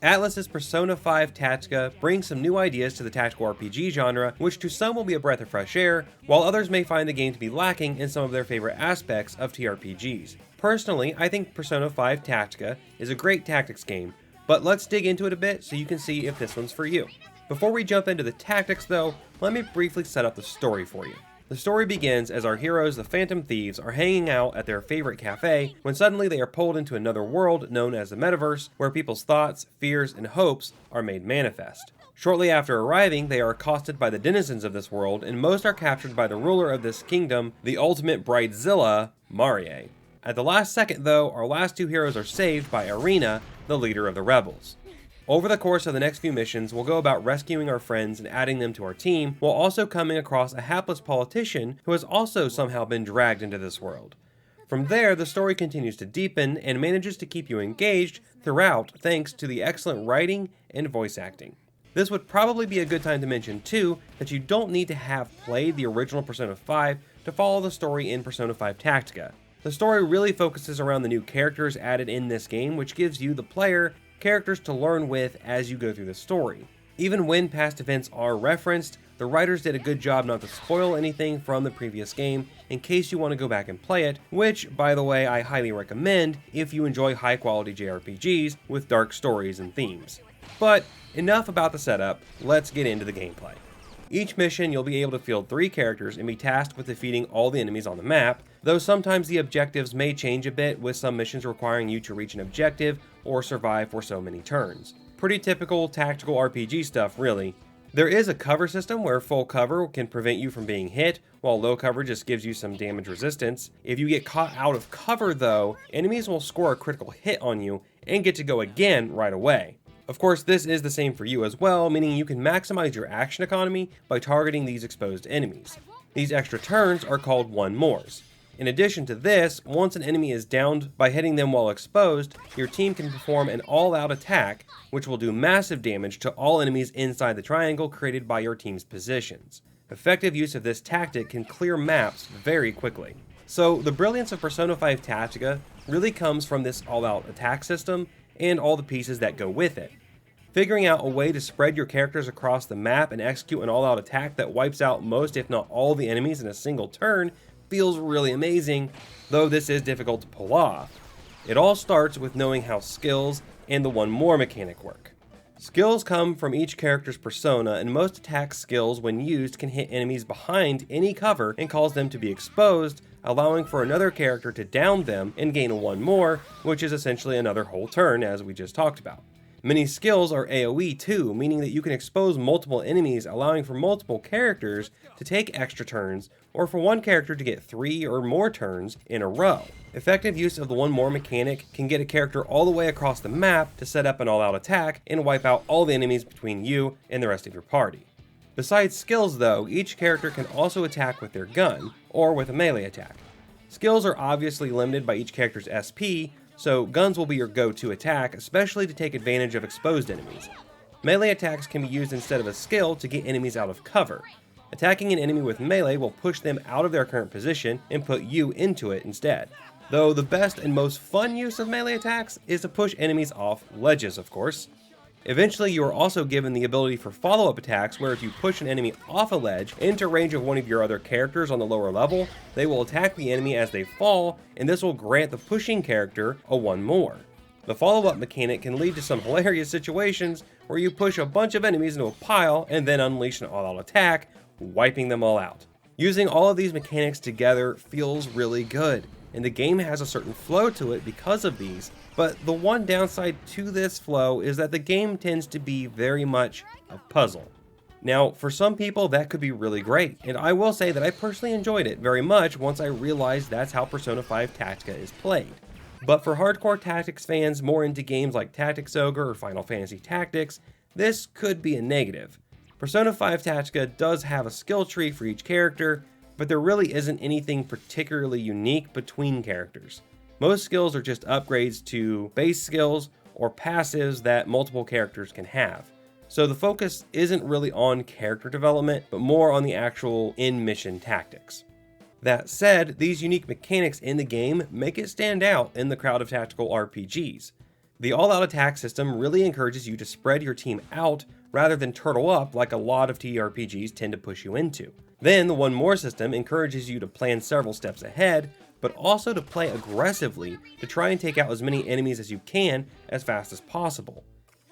Atlus's Persona 5 Tactica brings some new ideas to the tactical RPG genre, which to some will be a breath of fresh air, while others may find the game to be lacking in some of their favorite aspects of TRPGs. Personally, I think Persona 5 Tactica is a great tactics game, but let's dig into it a bit so you can see if this one's for you. Before we jump into the tactics though, let me briefly set up the story for you. The story begins as our heroes, the Phantom Thieves, are hanging out at their favorite cafe when suddenly they are pulled into another world known as the Metaverse, where people's thoughts, fears, and hopes are made manifest. Shortly after arriving, they are accosted by the denizens of this world, and most are captured by the ruler of this kingdom, the ultimate bridezilla, Marie. At the last second though, our last two heroes are saved by Irina, the leader of the rebels. Over the course of the next few missions, we'll go about rescuing our friends and adding them to our team, while also coming across a hapless politician who has also somehow been dragged into this world. From there, the story continues to deepen and manages to keep you engaged throughout thanks to the excellent writing and voice acting. This would probably be a good time to mention too that you don't need to have played the original Persona 5 to follow the story in Persona 5 Tactica. The story really focuses around the new characters added in this game, which gives you, the player, characters to learn with as you go through the story. Even when past events are referenced, the writers did a good job not to spoil anything from the previous game in case you want to go back and play it, which, by the way, I highly recommend if you enjoy high quality JRPGs with dark stories and themes. But enough about the setup, let's get into the gameplay. Each mission you'll be able to field 3 characters and be tasked with defeating all the enemies on the map, though sometimes the objectives may change a bit, with some missions requiring you to reach an objective or survive for so many turns. Pretty typical tactical RPG stuff, really. There is a cover system where full cover can prevent you from being hit, while low cover just gives you some damage resistance. If you get caught out of cover though, enemies will score a critical hit on you and get to go again right away. Of course, this is the same for you as well, meaning you can maximize your action economy by targeting these exposed enemies. These extra turns are called one-mores. In addition to this, once an enemy is downed by hitting them while exposed, your team can perform an all-out attack, which will do massive damage to all enemies inside the triangle created by your team's positions. Effective use of this tactic can clear maps very quickly. So the brilliance of Persona 5 Tactica really comes from this all-out attack system and all the pieces that go with it. Figuring out a way to spread your characters across the map and execute an all-out attack that wipes out most, if not all, the enemies in a single turn feels really amazing, though this is difficult to pull off. It all starts with knowing how skills and the one more mechanic work. Skills come from each character's persona, and most attack skills when used can hit enemies behind any cover and cause them to be exposed, allowing for another character to down them and gain a one more, which is essentially another whole turn as we just talked about. Many skills are AoE too, meaning that you can expose multiple enemies, allowing for multiple characters to take extra turns, or for one character to get 3 or more turns in a row. Effective use of the one more mechanic can get a character all the way across the map to set up an all-out attack and wipe out all the enemies between you and the rest of your party. Besides skills though, each character can also attack with their gun, or with a melee attack. Skills are obviously limited by each character's SP, so guns will be your go-to attack, especially to take advantage of exposed enemies. Melee attacks can be used instead of a skill to get enemies out of cover. Attacking an enemy with melee will push them out of their current position and put you into it instead. Though the best and most fun use of melee attacks is to push enemies off ledges, of course. Eventually, you are also given the ability for follow-up attacks, where if you push an enemy off a ledge into range of one of your other characters on the lower level, they will attack the enemy as they fall, and this will grant the pushing character a one more. The follow-up mechanic can lead to some hilarious situations where you push a bunch of enemies into a pile and then unleash an all-out attack, wiping them all out. Using all of these mechanics together feels really good, and the game has a certain flow to it because of these, but the one downside to this flow is that the game tends to be very much a puzzle. Now, for some people that could be really great, and I will say that I personally enjoyed it very much once I realized that's how Persona 5 Tactica is played. But for hardcore tactics fans more into games like Tactics Ogre or Final Fantasy Tactics, this could be a negative. Persona 5 Tactica does have a skill tree for each character, but there really isn't anything particularly unique between characters. Most skills are just upgrades to base skills or passives that multiple characters can have. So the focus isn't really on character development, but more on the actual in-mission tactics. That said, these unique mechanics in the game make it stand out in the crowd of tactical RPGs. The all-out attack system really encourages you to spread your team out rather than turtle up like a lot of TRPGs tend to push you into. Then the one more system encourages you to plan several steps ahead, but also to play aggressively to try and take out as many enemies as you can as fast as possible.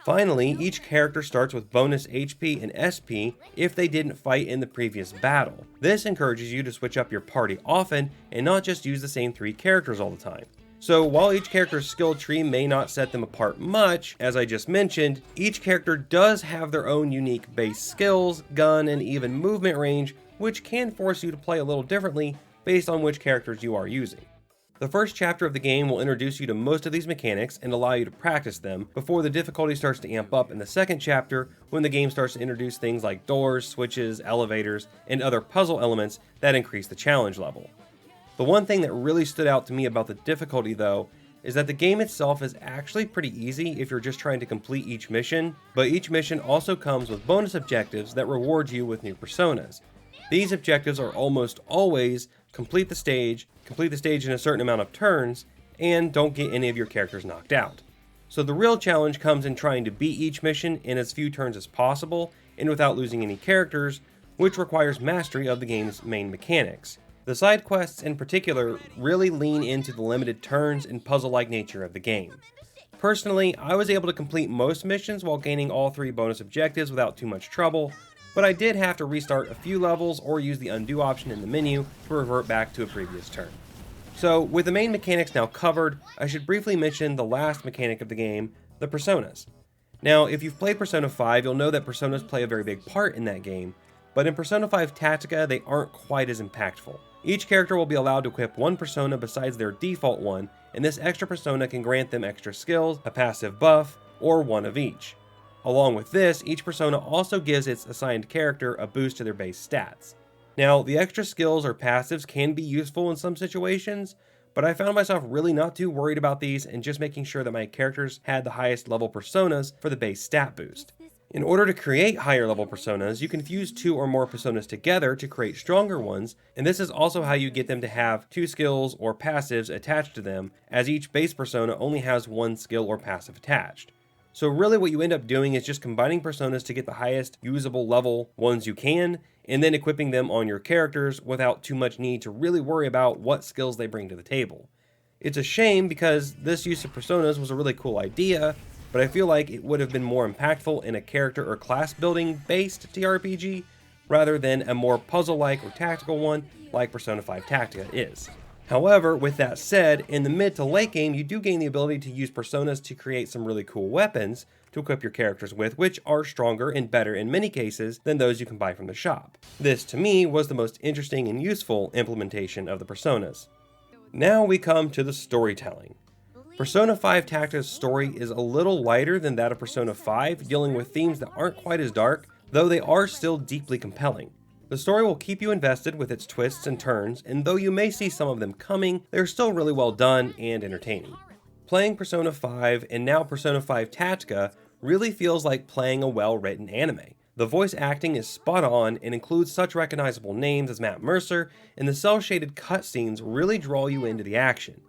Finally, each character starts with bonus HP and SP if they didn't fight in the previous battle. This encourages you to switch up your party often and not just use the same 3 characters all the time. So while each character's skill tree may not set them apart much, as I just mentioned, each character does have their own unique base skills, gun, and even movement range, which can force you to play a little differently based on which characters you are using. The first chapter of the game will introduce you to most of these mechanics and allow you to practice them before the difficulty starts to amp up in the second chapter when the game starts to introduce things like doors, switches, elevators, and other puzzle elements that increase the challenge level. The one thing that really stood out to me about the difficulty though is that the game itself is actually pretty easy if you're just trying to complete each mission, but each mission also comes with bonus objectives that reward you with new personas. These objectives are almost always complete the stage in a certain amount of turns, and don't get any of your characters knocked out. So the real challenge comes in trying to beat each mission in as few turns as possible and without losing any characters, which requires mastery of the game's main mechanics. The side quests in particular really lean into the limited turns and puzzle-like nature of the game. Personally, I was able to complete most missions while gaining all 3 bonus objectives without too much trouble, but I did have to restart a few levels or use the undo option in the menu to revert back to a previous turn. So with the main mechanics now covered, I should briefly mention the last mechanic of the game, the personas. Now, if you've played Persona 5, you'll know that personas play a very big part in that game, but in Persona 5 Tactica, they aren't quite as impactful. Each character will be allowed to equip one persona besides their default one, and this extra persona can grant them extra skills, a passive buff, or one of each. Along with this, each persona also gives its assigned character a boost to their base stats. Now, the extra skills or passives can be useful in some situations, but I found myself really not too worried about these and just making sure that my characters had the highest level personas for the base stat boost. In order to create higher level personas, you can fuse 2 or more personas together to create stronger ones, and this is also how you get them to have 2 skills or passives attached to them, as each base persona only has 1 skill or passive attached. So really what you end up doing is just combining personas to get the highest usable level ones you can, and then equipping them on your characters without too much need to really worry about what skills they bring to the table. It's a shame because this use of personas was a really cool idea, but I feel like it would have been more impactful in a character or class building based TRPG rather than a more puzzle-like or tactical one like Persona 5 Tactica is. However, with that said, in the mid to late game, you do gain the ability to use personas to create some really cool weapons to equip your characters with, which are stronger and better in many cases than those you can buy from the shop. This, to me, was the most interesting and useful implementation of the personas. Now we come to the storytelling. Persona 5 Tactica's story is a little lighter than that of Persona 5, dealing with themes that aren't quite as dark, though they are still deeply compelling. The story will keep you invested with its twists and turns, and though you may see some of them coming, they're still really well done and entertaining. Playing Persona 5 and now Persona 5 Tactica really feels like playing a well-written anime. The voice acting is spot on and includes such recognizable names as Matt Mercer, and the cel-shaded cutscenes really draw you into the action.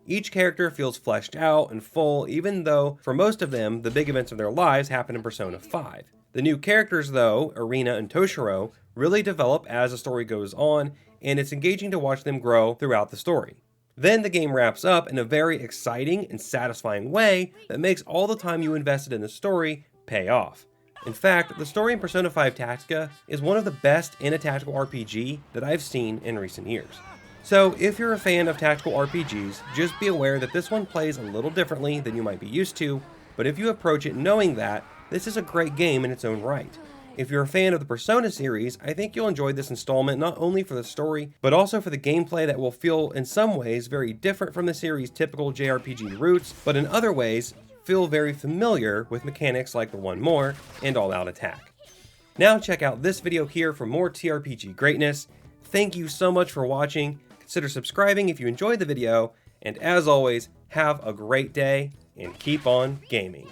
Each character feels fleshed out and full, even though, for most of them, the big events of their lives happen in Persona 5. The new characters, though, Irina and Toshiro, really develop as the story goes on, and it's engaging to watch them grow throughout the story. Then the game wraps up in a very exciting and satisfying way that makes all the time you invested in the story pay off. In fact, the story in Persona 5 Tactica is one of the best in a tactical RPG that I've seen in recent years. So if you're a fan of tactical RPGs, just be aware that this one plays a little differently than you might be used to, but if you approach it knowing that, this is a great game in its own right. If you're a fan of the Persona series, I think you'll enjoy this installment not only for the story, but also for the gameplay that will feel in some ways very different from the series' typical JRPG roots, but in other ways feel very familiar with mechanics like the One More and All Out Attack. Now check out this video here for more TRPG greatness. Thank you so much for watching. Consider subscribing if you enjoyed the video, and as always, have a great day and keep on gaming.